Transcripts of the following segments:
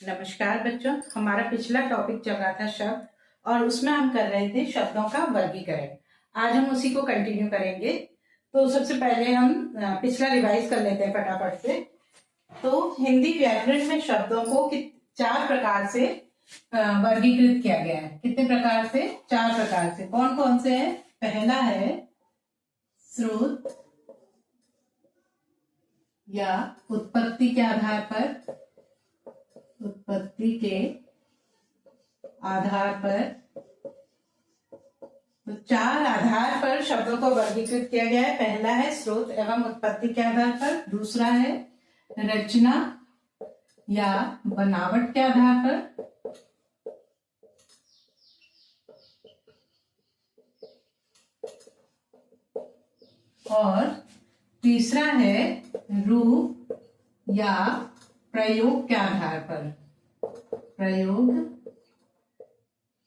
नमस्कार बच्चों, हमारा पिछला टॉपिक चल रहा था शब्द और उसमें हम कर रहे थे शब्दों का वर्गीकरण। आज हम उसी को कंटिन्यू करेंगे। तो सबसे पहले हम पिछला रिवाइज कर लेते हैं फटाफट से। तो हिंदी व्याकरण में शब्दों को 4 प्रकार से वर्गीकृत किया गया है। कितने प्रकार से? 4 प्रकार से। कौन कौन से है? पहला है स्रोत या उत्पत्ति के आधार पर, उत्पत्ति के आधार पर। तो 4 आधार पर शब्दों को वर्गीकृत किया गया है। पहला है स्रोत एवं उत्पत्ति के आधार पर, दूसरा है रचना या बनावट के आधार पर, और तीसरा है रूप या प्रयोग के आधार पर, प्रयोग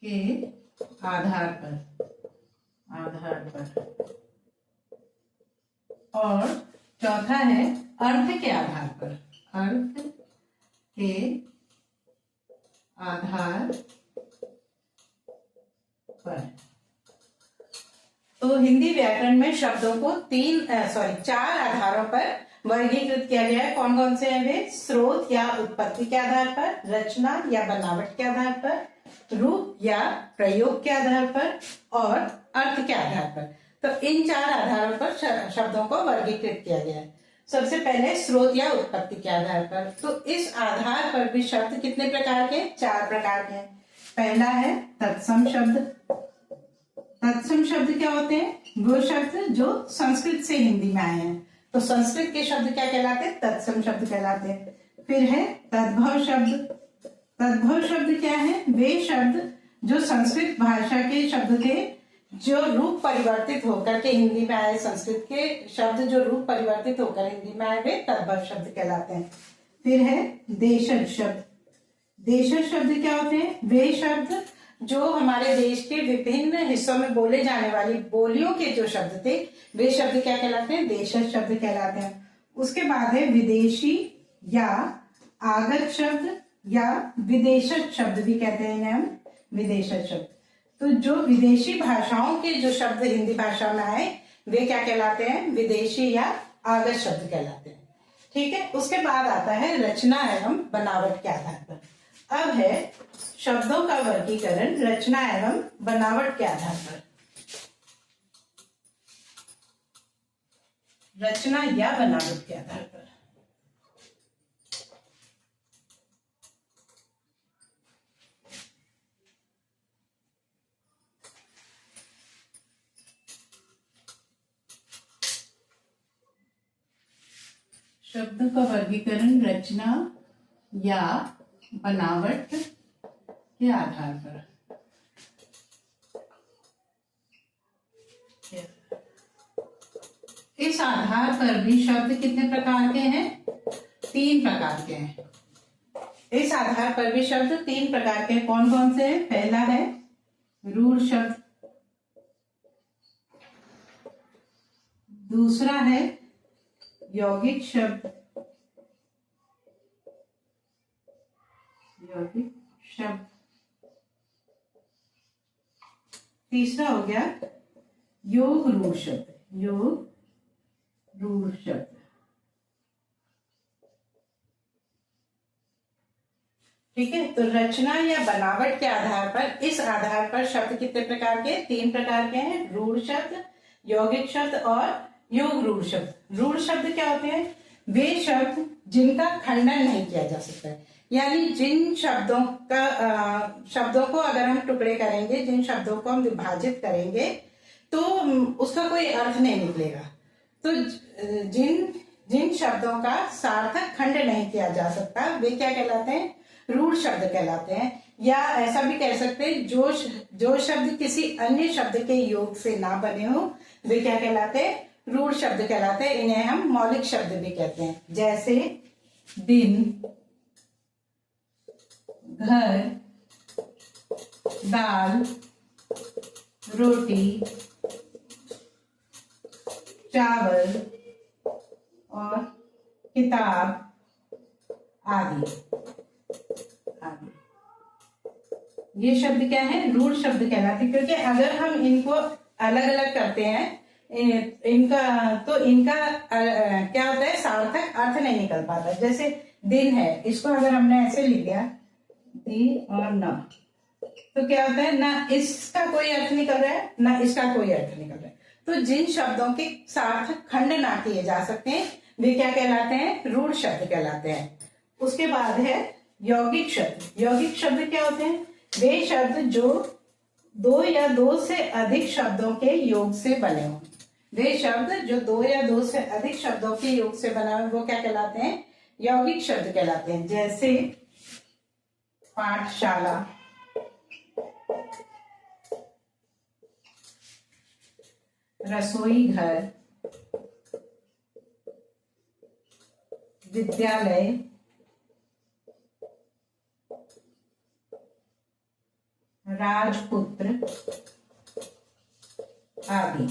के आधार पर, और चौथा है अर्थ के आधार पर, अर्थ के आधार पर। तो हिंदी व्याकरण में शब्दों को 4 आधारों पर वर्गीकृत किया गया है। कौन कौन से हैं वे? स्रोत या उत्पत्ति के आधार पर, रचना या बनावट के आधार पर, रूप या प्रयोग के आधार पर, और अर्थ के आधार पर। तो इन 4 आधारों पर शब्दों को वर्गीकृत किया गया है। सबसे पहले स्रोत या उत्पत्ति के आधार पर। तो इस आधार पर भी शब्द कितने प्रकार के? 4 प्रकार के। पहला है तत्सम शब्द। तत्सम शब्द क्या होते हैं? वो शब्द जो संस्कृत से हिंदी में आए हैं। तो संस्कृत के शब्द क्या कहलाते हैं? तत्सम शब्द कहलाते हैं। फिर है तद्भव शब्द। तद्भव शब्द क्या है? वे शब्द जो संस्कृत भाषा के शब्द थे, जो रूप परिवर्तित होकर के हिंदी में आए। संस्कृत के शब्द जो रूप परिवर्तित होकर हिंदी में आए, वे तद्भव शब्द कहलाते हैं। फिर है देशज शब्द। देशज शब्द क्या होते हैं? वे शब्द जो हमारे देश के विभिन्न हिस्सों में बोले जाने वाली बोलियों के जो शब्द थे, वे शब्द क्या कहलाते हैं? देशज शब्द कहलाते हैं। उसके बाद है विदेशी या आगत शब्द, या विदेशज शब्द भी कहते हैं इन्हें हम, विदेशज शब्द। तो जो विदेशी भाषाओं के जो शब्द हिंदी भाषा में आए, वे क्या कहलाते हैं? विदेशी या आगत शब्द कहलाते हैं। ठीक है। उसके बाद आता है रचना एवं बनावट के आधार पर। अब है शब्दों का वर्गीकरण रचना एवं बनावट के आधार पर। रचना या बनावट के आधार पर। शब्द का वर्गीकरण रचना या बनावट के आधार पर। इस आधार पर भी शब्द कितने प्रकार के हैं? 3 प्रकार के हैं। इस आधार पर भी शब्द 3 प्रकार के हैं। कौन कौन से हैं? पहला है रूढ़ शब्द, दूसरा है यौगिक शब्द, तीसरा हो गया योग रूढ़ शब्द, योग रूढ़ शब्द। ठीक है। तो रचना या बनावट के आधार पर, इस आधार पर शब्द कितने प्रकार के? 3 प्रकार के हैं। रूढ़ शब्द, यौगिक शब्द और योग रूढ़ शब्द। रूढ़ शब्द क्या होते हैं? वे शब्द जिनका खंडन नहीं किया जा सकता है, यानी जिन शब्दों को अगर हम टुकड़े करेंगे, जिन शब्दों को हम विभाजित करेंगे, तो उसका कोई अर्थ नहीं निकलेगा। तो जिन शब्दों का सार्थक खंड नहीं किया जा सकता, वे क्या कहलाते हैं? रूढ़ शब्द कहलाते हैं। या ऐसा भी कह सकते हैं, जो शब्द किसी अन्य शब्द के योग से ना बने हो, वे क्या कहलाते हैं? रूढ़ शब्द कहलाते हैं। इन्हें हम मौलिक शब्द भी कहते हैं। जैसे दिन, घर, दाल, रोटी, चावल और किताब आदि। आदि। ये शब्द क्या है, रूढ़ शब्द कहलाते हैं, क्योंकि अगर हम इनको अलग अलग करते हैं इनका तो इनका क्या होता है, सार्थक अर्थ नहीं निकल पाता। जैसे दिन है, इसको अगर हमने ऐसे लिख दिया दी और न, तो क्या होता है, ना इसका कोई अर्थ निकल रहा है ना इसका कोई अर्थ निकल रहा है। तो जिन शब्दों के सार्थक खंड ना किए जा सकते हैं वे क्या कहलाते हैं, रूढ़ शब्द कहलाते हैं। उसके बाद है यौगिक शब्द। यौगिक शब्द क्या होते हैं, वे शब्द जो दो या दो से अधिक शब्दों के योग से बने हों। वे शब्द जो दो या दो से अधिक शब्दों के योग से बना हो वो क्या कहलाते हैं, यौगिक शब्द कहलाते हैं। जैसे पाठशाला, रसोई घर, विद्यालय, राजपुत्र आदि।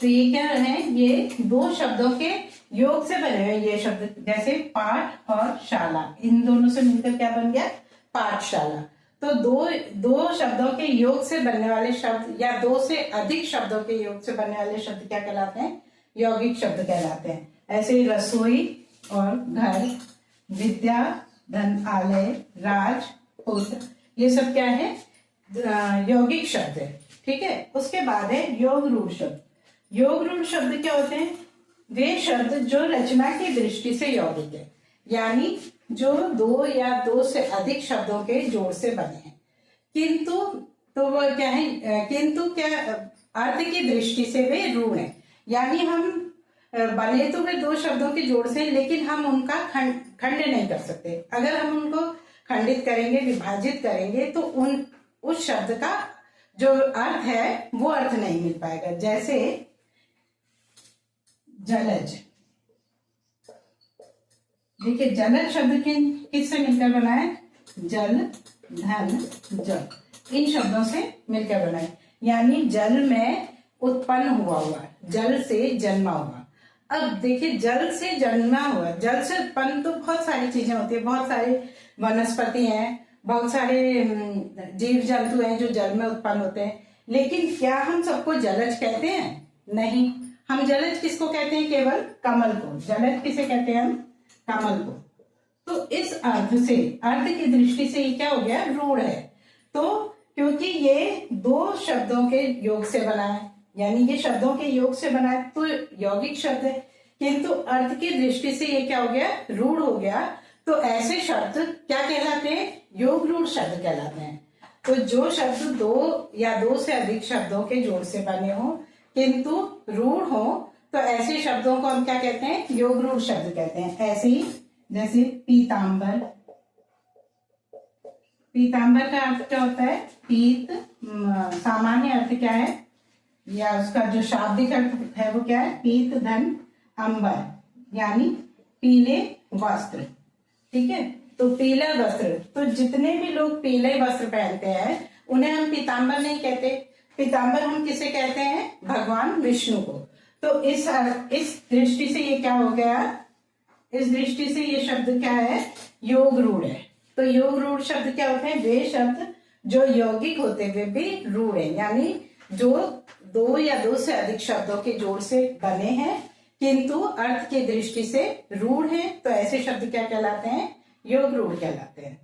तो ये क्या है, ये दो शब्दों के योग से बने हुए ये शब्द। जैसे पाठ और शाला, इन दोनों से मिलकर क्या बन गया, पाठशाला। तो दो शब्दों के योग से बनने वाले शब्द या दो से अधिक शब्दों के योग से बनने वाले शब्द क्या कहलाते हैं, यौगिक शब्द कहलाते हैं। ऐसे ही रसोई और घर, विद्या, धनालय, राजपुत्र, ये सब क्या है, यौगिक शब्द है। ठीक है। उसके बाद है योग रूढ़ शब्द। योग रूढ़ शब्द क्या होते हैं, वे शब्द जो रचना की दृष्टि से यौगिक है, यानी जो दो या दो से अधिक शब्दों के जोड़ से बने हैं, किंतु तो वो क्या है, किंतु क्या अर्थ की दृष्टि से वे रूढ़ है। यानी हम बने तो वे दो शब्दों के जोड़ से, लेकिन हम उनका खंड नहीं कर सकते। अगर हम उनको खंडित करेंगे, विभाजित करेंगे, तो उस शब्द का जो अर्थ है वो अर्थ नहीं मिल पाएगा। जैसे जलज, देखिए जलज शब्द किससे मिलकर बना है, जल, धन, जल, इन शब्दों से मिलकर बना है। यानी जल में उत्पन्न हुआ, जल से जन्मा हुआ। अब देखिए जल से जन्मा हुआ, जल से उत्पन्न तो बहुत सारी चीजें होती है, बहुत सारे वनस्पति हैं, बहुत सारे जीव जंतु हैं जो जल में उत्पन्न होते हैं। लेकिन क्या हम सबको जलज कहते हैं, नहीं। हम जलज किसको कहते हैं, केवल कमल को। जलज किसे कहते हैं हम, कमल को। तो इस अर्थ से, अर्थ की दृष्टि से ये क्या हो गया, रूढ़ है। तो क्योंकि ये दो शब्दों के योग से बना है, यानी ये शब्दों के योग से बना है, तो यौगिक शब्द है, किंतु अर्थ की दृष्टि से ये क्या हो गया, रूढ़ हो गया। तो ऐसे शब्द क्या कहलाते हैं, योग रूढ़ शब्द कहलाते हैं। तो जो शब्द दो या दो से अधिक शब्दों के जोड़ से बने हो किंतु रूढ़ हो, तो ऐसे शब्दों को हम क्या कहते हैं, योग रूढ़ शब्द कहते हैं। ऐसे ही जैसे पीतांबर, पीतांबर का अर्थ क्या होता है, पीत, सामान्य अर्थ क्या है, या उसका जो शाब्दिक अर्थ है वो क्या है, पीत, धन, अंबर, यानी पीले वस्त्र। ठीक है। तो पीला वस्त्र, तो जितने भी लोग पीले वस्त्र पहनते हैं उन्हें हम पीतांबर नहीं कहते। पीतांबर हम किसे कहते हैं, भगवान विष्णु को। तो इस दृष्टि से ये क्या हो गया, इस दृष्टि से ये शब्द क्या है, योग रूढ़ है। तो योग रूढ़ शब्द क्या होते हैं, वे शब्द जो यौगिक होते हुए भी रूढ़ है, यानी जो दो या दो से अधिक शब्दों के जोड़ से बने हैं किंतु अर्थ की दृष्टि से रूढ़ है। तो ऐसे शब्द क्या कहलाते हैं, योग रूढ़ कहलाते हैं।